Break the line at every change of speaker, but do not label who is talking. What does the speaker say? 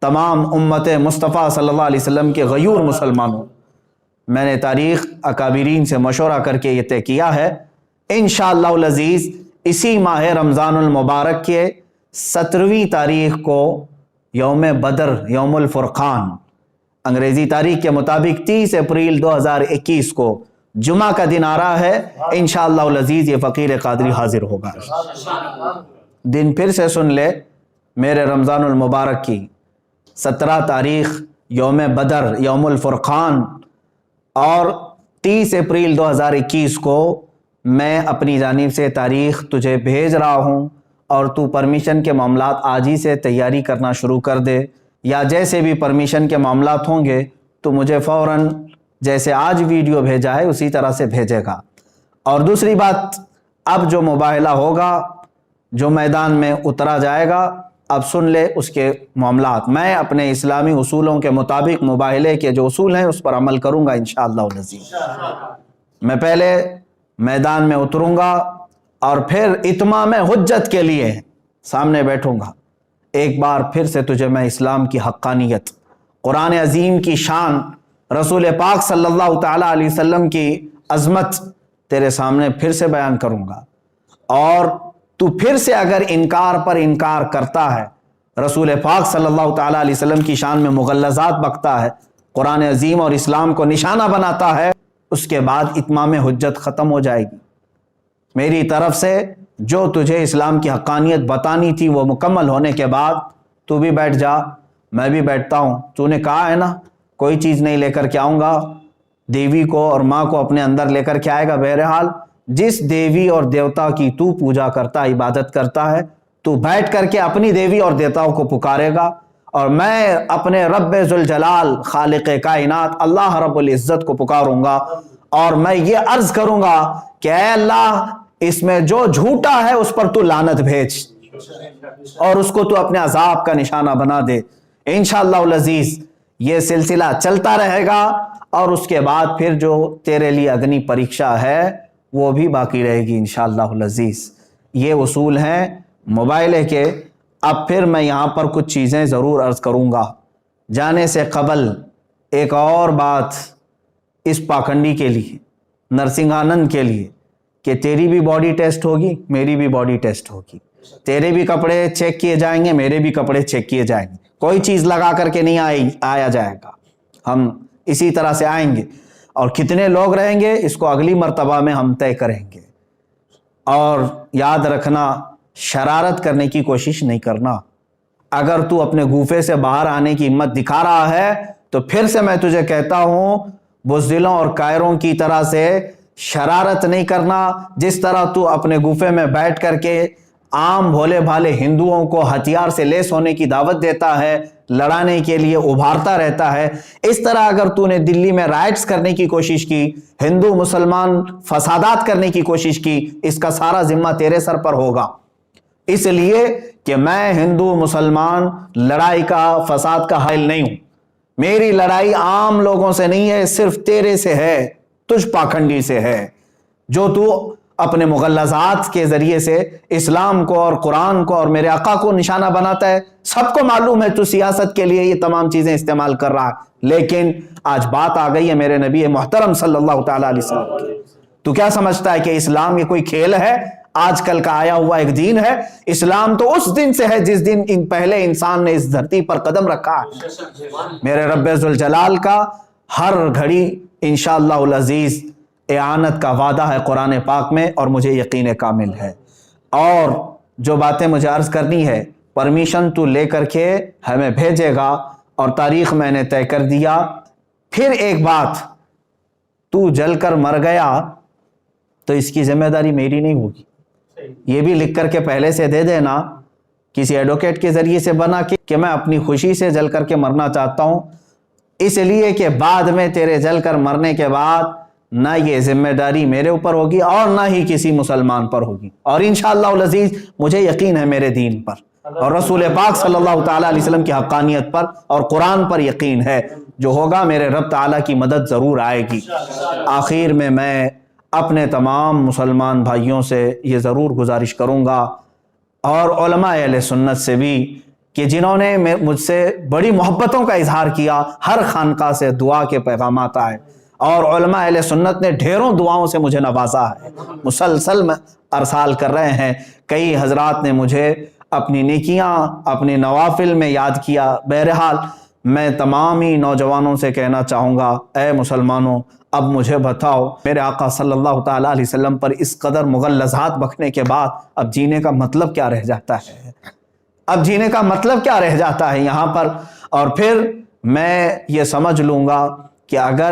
تمام امت مصطفیٰ صلی اللہ علیہ وسلم کے غیور مسلمانوں، میں نے تاریخ اکابرین سے مشورہ کر کے یہ طے کیا ہے، انشاءاللہ العزیز اسی ماہ رمضان المبارک کے 17ویں تاریخ کو یوم بدر، یوم الفرقان، انگریزی تاریخ کے مطابق 30 اپریل 2021 کو جمعہ کا دن آ رہا ہے، انشاءاللہ العزیز یہ فقیر قادری حاضر ہوگا۔ دن پھر سے سن لے، میرے رمضان المبارک کی 17 تاریخ یوم بدر، یوم الفرقان، اور 30 اپریل 2021 کو میں اپنی جانب سے تاریخ تجھے بھیج رہا ہوں، اور تو پرمیشن کے معاملات آج ہی سے تیاری کرنا شروع کر دے، یا جیسے بھی پرمیشن کے معاملات ہوں گے تو مجھے فوراً جیسے آج ویڈیو بھیجا ہے اسی طرح سے بھیجے گا۔ اور دوسری بات، اب جو مباہلہ ہوگا، جو میدان میں اترا جائے گا، اب سن لے اس کے معاملات۔ میں اپنے اسلامی اصولوں کے مطابق مباہلے کے جو اصول ہیں اس پر عمل کروں گا انشاءاللہ العزیز۔ میں پہلے میدان میں اتروں گا اور پھر اتمام حجت کے لیے سامنے بیٹھوں گا۔ ایک بار پھر سے تجھے میں اسلام کی حقانیت، قرآن عظیم کی شان، رسول پاک صلی اللہ تعالیٰ علیہ وسلم کی عظمت تیرے سامنے پھر سے بیان کروں گا، اور تو پھر سے اگر انکار پر انکار کرتا ہے، رسول پاک صلی اللہ تعالیٰ علیہ وسلم کی شان میں مغلظات بکتا ہے، قرآن عظیم اور اسلام کو نشانہ بناتا ہے، اس کے بعد اتمام حجت ختم ہو جائے گی۔ میری طرف سے جو تجھے اسلام کی حقانیت بتانی تھی وہ مکمل ہونے کے بعد تو بھی بیٹھ جا، میں بھی بیٹھتا ہوں۔ تو نے کہا ہے نا کوئی چیز نہیں لے کر کے آؤں گا، دیوی کو اور ماں کو اپنے اندر لے کر کے آئے گا۔ بہرحال جس دیوی اور دیوتا کی تو پوجا کرتا، عبادت کرتا ہے، تو بیٹھ کر کے اپنی دیوی اور دیوتاؤں کو پکارے گا، اور میں اپنے رب ذوالجلال خالق کائنات اللہ رب العزت کو پکاروں گا، اور میں یہ عرض کروں گا کہ اے اللہ، اس میں جو جھوٹا ہے اس پر تو لعنت بھیج، اور اس کو تو اپنے عذاب کا نشانہ بنا دے۔ انشاءاللہ العزیز یہ سلسلہ چلتا رہے گا، اور اس کے بعد پھر جو تیرے لیے اگنی پریکشا ہے وہ بھی باقی رہے گی انشاءاللہ العزیز۔ یہ اصول ہیں مباہلے کے۔ اب پھر میں یہاں پر کچھ چیزیں ضرور عرض کروں گا۔ جانے سے قبل ایک اور بات اس پاکھنڈی کے لیے، نرسنگ آنند کے لیے، کہ تیری بھی باڈی ٹیسٹ ہوگی، میری بھی باڈی ٹیسٹ ہوگی، تیرے بھی کپڑے چیک کیے جائیں گے، میرے بھی کپڑے چیک کیے جائیں گے، کوئی چیز لگا کر کے نہیں آیا جائے گا، ہم اسی طرح سے آئیں گے، اور کتنے لوگ رہیں گے اس کو اگلی مرتبہ میں ہم طے کریں گے۔ اور یاد رکھنا، شرارت کرنے کی کوشش نہیں کرنا۔ اگر تو اپنے گوفے سے باہر آنے کی ہمت دکھا رہا ہے تو پھر سے میں تجھے کہتا ہوں، بزدلوں اور کائروں کی طرح سے شرارت نہیں کرنا۔ جس طرح تو اپنے گوفے میں بیٹھ کر کے عام بھولے بھالے ہندوؤں کو ہتھیار سے لیس ہونے کی دعوت دیتا ہے، لڑانے کے لیے ابھارتا رہتا ہے، اس طرح اگر تو نے دلی میں رائٹس کرنے کی کوشش کی، ہندو مسلمان فسادات کرنے کی کوشش کی، اس کا سارا ذمہ تیرے سر پر ہوگا۔ اس لیے کہ میں ہندو مسلمان لڑائی کا، فساد کا حائل نہیں ہوں۔ میری لڑائی عام لوگوں سے نہیں ہے، صرف تیرے سے ہے، تجھ پاکھنڈی سے ہے، جو تو اپنے مغلظات کے ذریعے سے اسلام کو اور قرآن کو اور میرے آقا کو نشانہ بناتا ہے۔ سب کو معلوم ہے تو سیاست کے لیے یہ تمام چیزیں استعمال کر رہا ہے، لیکن آج بات آ گئی ہے میرے نبی محترم صلی اللہ تعالیٰ علیہ وسلم کی۔ تو کیا سمجھتا ہے کہ اسلام یہ کوئی کھیل ہے، آج کل کا آیا ہوا ایک دین ہے؟ اسلام تو اس دن سے ہے جس دن پہلے انسان نے اس دھرتی پر قدم رکھا ہے۔ میرے رب ذوالجلال کا ہر گھڑی انشاءاللہ العزیز اعانت کا وعدہ ہے قرآن پاک میں، اور مجھے یقین کامل ہے۔ اور جو باتیں مجھے عرض کرنی ہے، پرمیشن تو لے کر کے ہمیں بھیجے گا، اور تاریخ میں نے طے کر دیا۔ پھر ایک بات، تو جل کر مر گیا تو اس کی ذمہ داری میری نہیں ہوگی، یہ بھی لکھ کر کے پہلے سے دے دینا، کسی ایڈوکیٹ کے ذریعے سے بنا کے، کہ میں اپنی خوشی سے جل کر کے مرنا چاہتا ہوں، اس لیے کہ بعد میں تیرے جل کر مرنے کے بعد نہ یہ ذمہ داری میرے اوپر ہوگی اور نہ ہی کسی مسلمان پر ہوگی، اور انشاءاللہ العزیز مجھے یقین ہے میرے دین پر اور رسول پاک صلی اللہ تعالیٰ علیہ وسلم کی حقانیت پر اور قرآن پر یقین ہے، جو ہوگا میرے رب تعالیٰ کی مدد ضرور آئے گی۔ آخر میں اپنے تمام مسلمان بھائیوں سے یہ ضرور گزارش کروں گا، اور علماء اہل سنت سے بھی، کہ جنہوں نے مجھ سے بڑی محبتوں کا اظہار کیا، ہر خانقاہ سے دعا کے پیغامات آئے، اور علماء اہل سنت نے ڈھیروں دعاؤں سے مجھے نوازا ہے، مسلسل میں ارسال کر رہے ہیں۔ کئی حضرات نے مجھے اپنی نیکیاں، اپنے نوافل میں یاد کیا۔ بہرحال میں تمام ہی نوجوانوں سے کہنا چاہوں گا، اے مسلمانوں، اب مجھے بتاؤ، میرے آقا صلی اللہ تعالیٰ علیہ وسلم پر اس قدر مغلظات بکنے کے بعد اب جینے کا مطلب کیا رہ جاتا ہے؟ اب جینے کا مطلب کیا رہ جاتا ہے یہاں پر؟ اور پھر میں یہ سمجھ لوں گا کہ اگر